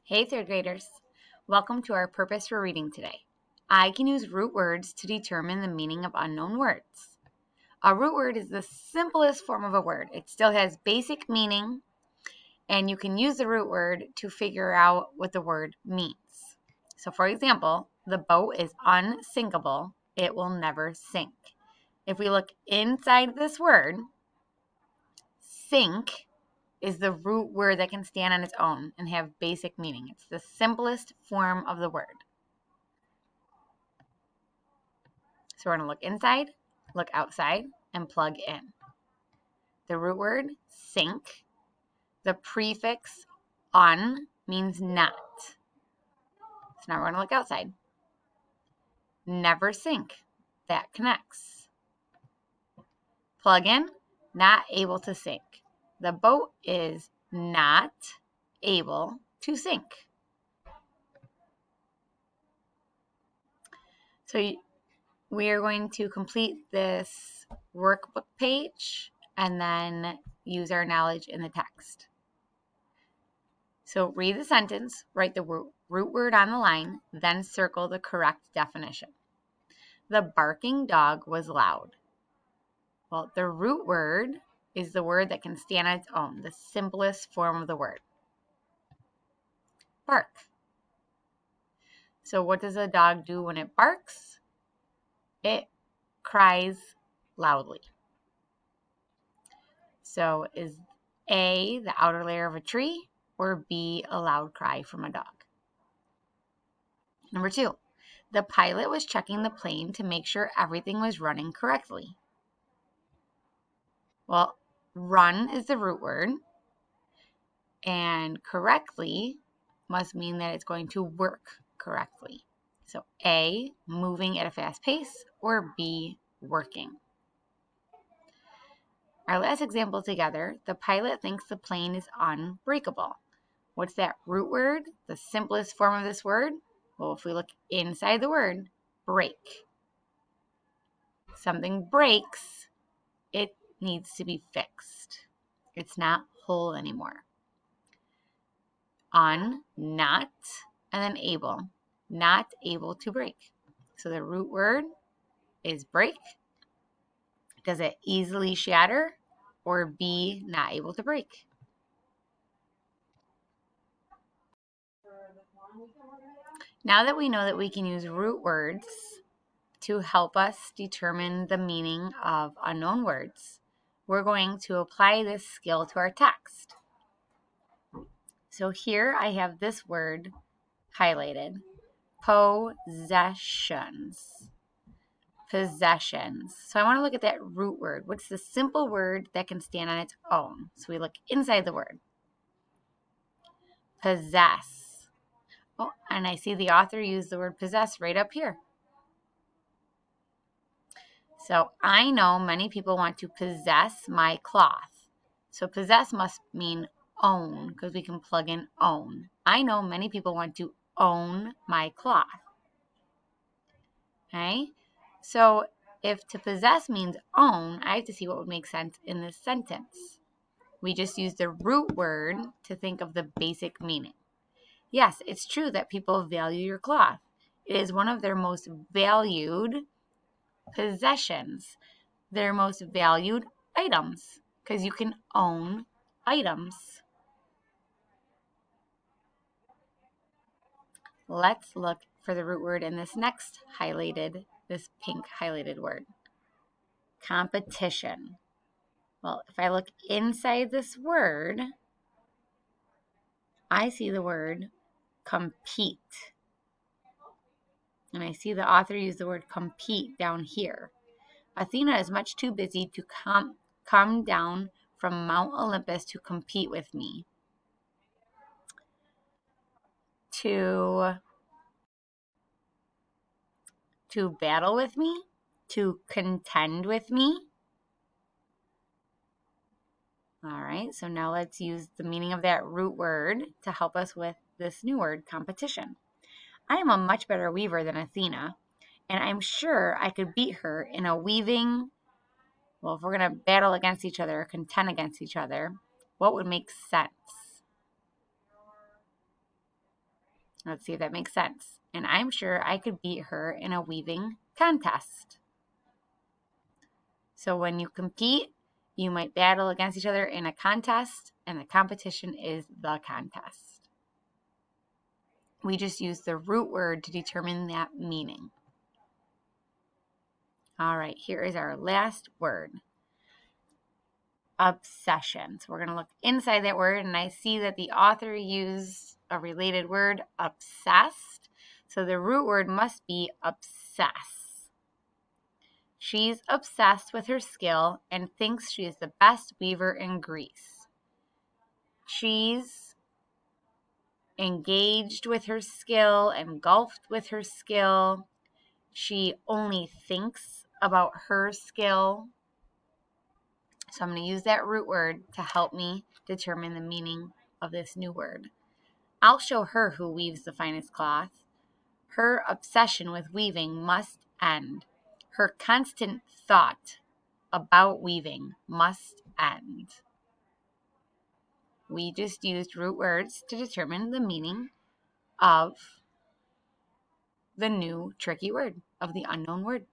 Hey third graders, welcome to our purpose for reading today. I can use root words to determine the meaning of unknown words. A root word is the simplest form of a word. It still has basic meaning, and you can use the root word to figure out what the word means. So for example, the boat is unsinkable. It will never sink. If we look inside this word, sink is the root word that can stand on its own and have basic meaning. It's the simplest form of the word. So we're going to look inside, look outside, and plug in. The root word, sink. The prefix, un, means not. So now we're going to look outside. Never sink. That connects. Plug in, not able to sink. The boat is not able to sink. So we are going to complete this workbook page and then use our knowledge in the text. So read the sentence, write the root word on the line, then circle the correct definition. The barking dog was loud. Well, the root word is the word that can stand on its own, the simplest form of the word. Bark. So what does a dog do when it barks? It cries loudly. So is A, the outer layer of a tree, or B, a loud cry from a dog? Number 2, the pilot was checking the plane to make sure everything was running correctly. Well, run is the root word, and correctly must mean that it's going to work correctly. So A, moving at a fast pace, or B, working. Our last example together, the pilot thinks the plane is unbreakable. What's that root word? The simplest form of this word? Well, if we look inside the word, break. Something breaks, it needs to be fixed. It's not whole anymore. Not, and then able. Not able to break. So the root word is break. Does it easily shatter? Or B, not able to break? Now that we know that we can use root words to help us determine the meaning of unknown words, we're going to apply this skill to our text. So here I have this word highlighted, possessions. Possessions. So I want to look at that root word. What's the simple word that can stand on its own? So we look inside the word. Possess. Oh, and I see the author use the word possess right up here. So I know many people want to possess my cloth. So possess must mean own, because we can plug in own. I know many people want to own my cloth. Okay? So if to possess means own, I have to see what would make sense in this sentence. We just use the root word to think of the basic meaning. Yes, it's true that people value your cloth. It is one of their most valued possessions, their most valued items, because you can own items. Let's look for the root word in this next this pink highlighted word. Competition. Well, if I look inside this word, I see the word compete. And I see the author use the word compete down here. Athena is much too busy to come down from Mount Olympus to compete with me. To battle with me? To contend with me? All right, so now let's use the meaning of that root word to help us with this new word, competition. I am a much better weaver than Athena, and I'm sure I could beat her in a weaving. Well, if we're going to battle against each other or contend against each other, what would make sense? Let's see if that makes sense. And I'm sure I could beat her in a weaving contest. So when you compete, you might battle against each other in a contest, and the competition is the contest. We just use the root word to determine that meaning. All right, here is our last word. Obsession. So we're going to look inside that word, and I see that the author used a related word, obsessed. So the root word must be obsess. She's obsessed with her skill and thinks she is the best weaver in Greece. She's engaged with her skill, engulfed with her skill. She only thinks about her skill. So I'm going to use that root word to help me determine the meaning of this new word. I'll show her who weaves the finest cloth. Her obsession with weaving must end. Her constant thought about weaving must end. We just used root words to determine the meaning of the new tricky word, of the unknown word.